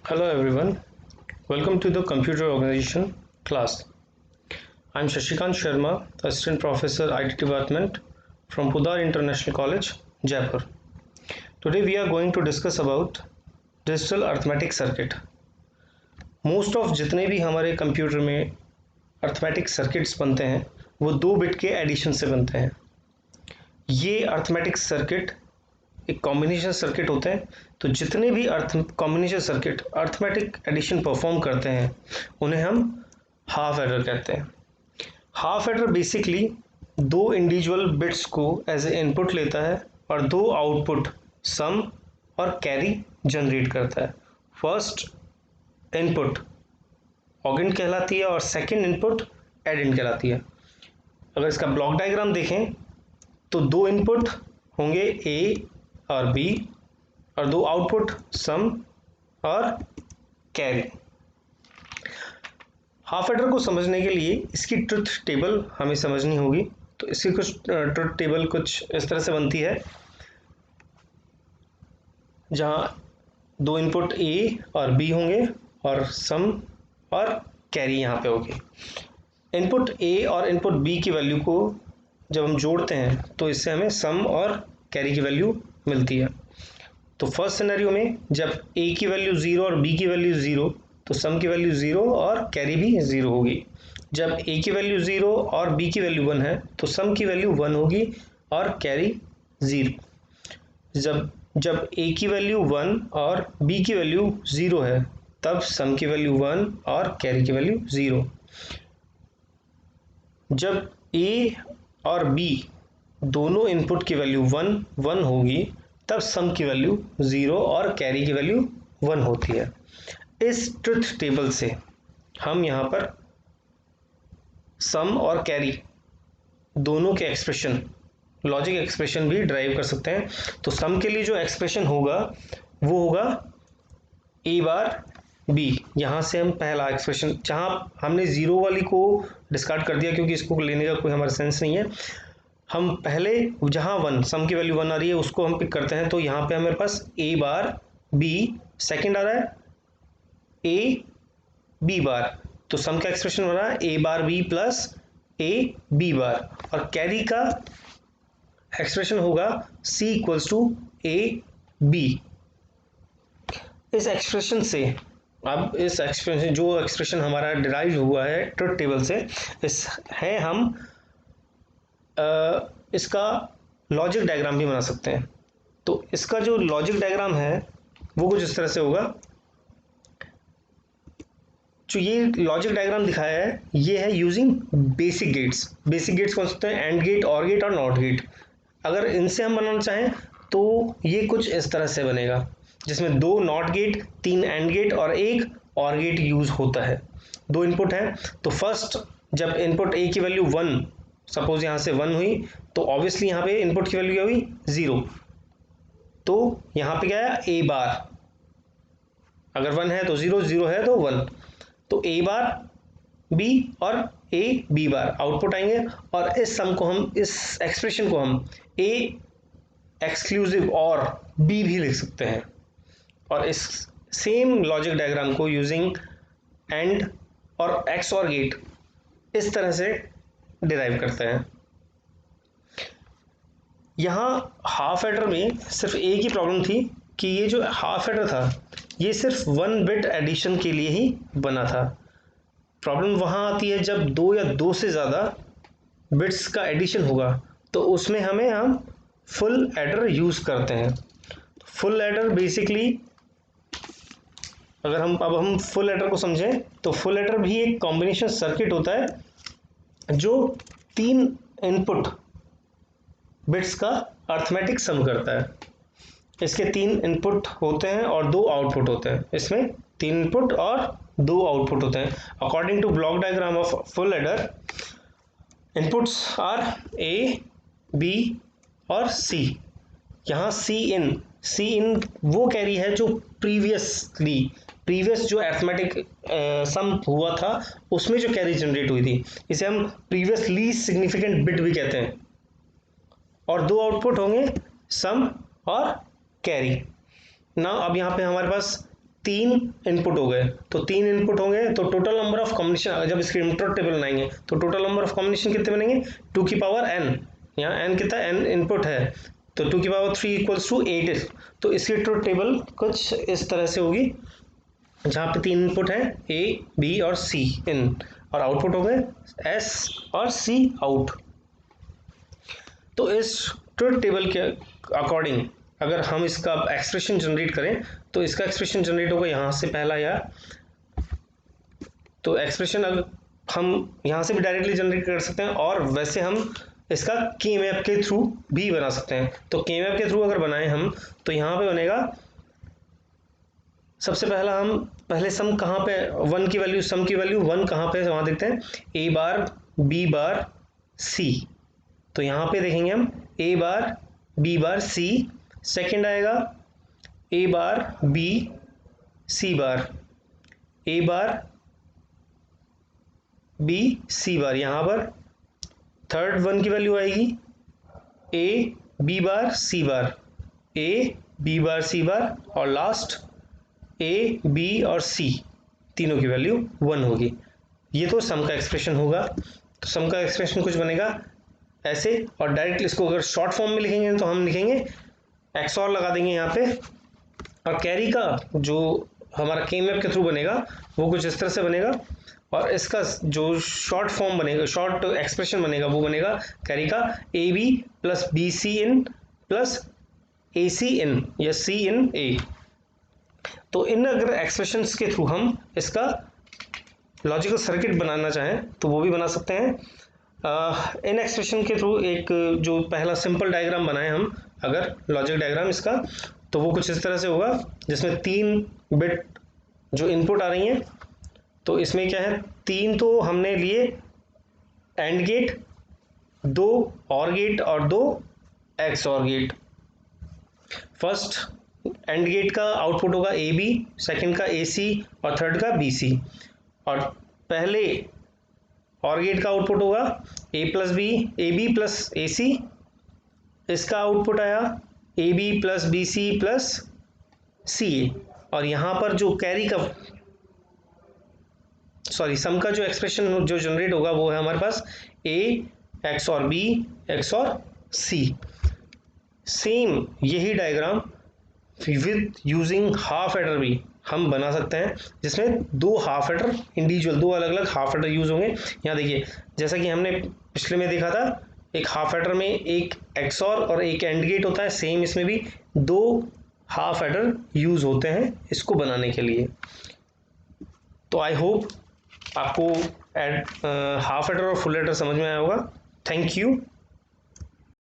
Hello everyone, welcome to the computer organization class. I'm Shashikant Sharma, Assistant Professor IT Department from Pudar International College, Jaipur. Today we are going to discuss about digital arithmetic circuit. Most of जितने भी हमारे computer में arithmetic circuits बनते हैं वो 2 bit के addition से बनते हैं। ये अर्थमेटिक सर्किट एक कॉम्बिनेशन सर्किट होते हैं, तो जितने भी combination circuit arithmetic addition perform करते हैं उन्हें हम हाफ एडर कहते हैं। Half adder basically 2 individual bits को एज ए इनपुट लेता है और 2 आउटपुट सम और कैरी जनरेट करता है। फर्स्ट इनपुट ऑगेंट कहलाती है और सेकंड इनपुट एडेंट कहलाती है। अगर इसका ब्लॉक डायग्राम देखें तो 2 इनपुट होंगे ए और बी और 2 आउटपुट सम और कैरी। हाफ एडर को समझने के लिए इसकी ट्रुथ टेबल हमें समझनी होगी। तो इसकी कुछ ट्रुथ टेबल कुछ इस तरह से बनती है, जहां 2 इनपुट ए और बी होंगे और सम और कैरी यहाँ पे होगी। इनपुट ए और इनपुट बी की वैल्यू को जब हम जोड़ते हैं तो इससे हमें सम और कैरी की वैल्यू मिलती है। तो फर्स्ट सिनेरियो में जब ए की वैल्यू 0 और बी की वैल्यू 0 तो सम की वैल्यू 0 और कैरी भी 0 होगी। जब ए की वैल्यू 0 और बी की वैल्यू 1 है तो सम की वैल्यू 1 होगी और कैरी 0। जब ए की वैल्यू 1 और बी की वैल्यू 0 है तब सम की वैल्यू 1 और कैरी की वैल्यू 0। जब ए और बी दोनों इनपुट की वैल्यू 1 होगी तब सम की वैल्यू 0 और कैरी की वैल्यू 1 होती है। इस ट्रुथ टेबल से हम यहाँ पर सम और कैरी दोनों के एक्सप्रेशन, लॉजिक एक्सप्रेशन भी ड्राइव कर सकते हैं। तो सम के लिए जो एक्सप्रेशन होगा वो होगा ए बार बी। यहाँ से हम पहला एक्सप्रेशन, जहाँ हमने 0 वाली को डिस्कार्ड कर दिया क्योंकि इसको लेने का कोई हमारा सेंस नहीं है, हम पहले जहाँ 1 सम की वैल्यू 1 आ रही है उसको हम पिक करते हैं। तो यहाँ पे हमारे पास ए बार बी, सेकंड आ रहा है ए बी बार, तो सम का एक्सप्रेशन बन रहा है A bar B plus A B bar, और कैरी का एक्सप्रेशन होगा C equals to A B. इस एक्सप्रेशन से अब इस एक्सप्रेशन जो एक्सप्रेशन हमारा डिराइव हुआ है ट्रुथ टेबल से, इस है हम इसका लॉजिक डायग्राम भी बना सकते हैं। तो इसका जो लॉजिक डायग्राम है वो कुछ इस तरह से होगा। जो ये लॉजिक डायग्राम दिखाया है ये है using basic gates. Basic gates कौन से होते हैं? एंड गेट, और गेट और नॉट गेट। अगर इनसे हम बनाना चाहें तो ये कुछ इस तरह से बनेगा, जिसमें 2 नॉट गेट, 3 एंड गेट और 1 और गेट यूज होता है। 2 इनपुट है, तो फर्स्ट जब इनपुट ए की वैल्यू 1, सपोज यहाँ से 1 हुई तो ऑब्वियसली यहाँ पे इनपुट की वैल्यू क्या हुई? 0। तो यहाँ पे क्या है? ए बार, अगर 1 है तो 0, 0 है तो 1, तो ए बार बी और ए बी बार आउटपुट आएंगे। और इस सम को हम, इस एक्सप्रेशन को हम ए एक्सक्लूसिव और बी भी लिख सकते हैं। और इस सेम लॉजिक डायग्राम को यूजिंग एंड और एक्स और गेट इस तरह से डिराइव करते हैं। यहाँ हाफ एडर में सिर्फ एक ही प्रॉब्लम थी कि ये जो हाफ एडर था ये सिर्फ 1 बिट एडिशन के लिए ही बना था। प्रॉब्लम वहाँ आती है जब 2 या 2 से ज़्यादा बिट्स का एडिशन होगा, तो उसमें हम फुल एडर यूज़ करते हैं। फुल एडर बेसिकली, अगर हम फुल एडर को समझें तो फुल एडर भी एक कॉम्बिनेशन सर्किट होता है जो 3 इनपुट बिट्स का अर्थमेटिक सम करता है। इसके 3 इनपुट होते हैं और 2 आउटपुट होते हैं। इसमें 3 इनपुट और 2 आउटपुट होते हैं। According to block diagram of full adder, inputs are A, B और सी। यहाँ सी इन वो कैरी है जो प्रीवियस जो अर्थमेटिक सम हुआ था उसमें जो कैरी जनरेट हुई थी, इसे हम प्रीवियस लीस्ट सिग्निफिकेंट बिट भी कहते हैं। और 2 आउटपुट होंगे सम और कैरी ना। अब यहाँ पे हमारे पास 3 इनपुट हो गए, तो 3 इनपुट होंगे तो टोटल नंबर ऑफ कॉम्बिनेशन, जब इसके इंटरप्ट टेबल बनाएंगे तो टोटल नंबर ऑफ कॉम्बिनेशन कितने बनेंगे, 2 की पावर n, यहाँ n कितना, n इनपुट है तो 2 की पावर 3 इक्वल्स टू 8। तो इसकी ट्रुथ टेबल कुछ इस तरह से होगी, जहाँ पे 3 इनपुट है a, b और c इन, और आउटपुट हो गए s और c आउट। तो इस ट्रुथ टेबल के अकॉर्डिंग अगर हम इसका एक्सप्रेशन जनरेट करें तो इसका एक्सप्रेशन जनरेट होगा यहाँ से पहला, या तो एक्सप्रेशन अगर हम यहाँ से भी डायरेक्टली जनरेट कर सकते हैं, और वैसे हम इसका के मैप के थ्रू भी बना सकते हैं। तो के मैप के थ्रू अगर बनाएं हम तो यहाँ पे बनेगा, सबसे पहला हम पहले सम कहाँ पे, 1 की वैल्यू, सम की वैल्यू 1 कहाँ पे है वहाँ देखते हैं, a bar b bar c। तो यहाँ पे देखेंगे हम a bar b bar c, second आएगा a bar b c bar, a bar b c बार, यहाँ पर थर्ड 1 की वैल्यू आएगी a b bar c bar, a b bar c बार, और लास्ट a b और c तीनों की वैल्यू 1 होगी। ये तो सम का एक्सप्रेशन होगा। तो सम का एक्सप्रेशन कुछ बनेगा ऐसे, और डायरेक्ट इसको अगर शॉर्ट फॉर्म में लिखेंगे तो हम लिखेंगे XOR लगा देंगे यहाँ पे, और कैरी का जो हमारा के मैप के थ्रू बनेगा वो कुछ इस तरह से बनेगा, और इसका जो शॉर्ट फॉर्म बनेगा, शॉर्ट एक्सप्रेशन बनेगा, वो बनेगा कैरी का A B plus B C in plus A C in या सी इन ए। तो इन अगर एक्सप्रेशंस के थ्रू हम इसका लॉजिकल सर्किट बनाना चाहें तो वो भी बना सकते हैं। इन एक्सप्रेशन के थ्रू एक जो पहला सिंपल डायग्राम बनाए हम, अगर लॉजिक डायग्राम इसका, तो वो कुछ इस तरह से होगा, जिसमें 3 बिट जो इनपुट आ रही हैं। तो इसमें क्या है, 3 तो हमने लिए एंड गेट, 2 और गेट और 2 XOR gate. First AND gate का आउटपुट होगा ए बी, सेकेंड का ए सी और थर्ड का बी सी, और पहले और गेट का आउटपुट होगा A plus B, A B plus A C, इसका आउटपुट आया A B plus B C plus C, और यहाँ पर जो कैरी का सम का जो एक्सप्रेशन जो जनरेट होगा वो है हमारे पास a XOR b XOR c। Same यही diagram with using half adder भी हम बना सकते हैं, जिसमें 2 हाफ एडर इंडिविजुअल, 2 अलग अलग हाफ एडर यूज होंगे। यहाँ देखिए, जैसा कि हमने पिछले में देखा था, एक हाफ एडर में एक XOR और एक एंड गेट होता है, सेम इसमें भी 2 हाफ एडर यूज होते हैं इसको बनाने के लिए। तो आई होप आपको हाफ एडर और फुल एडर समझ में आया होगा। Thank you.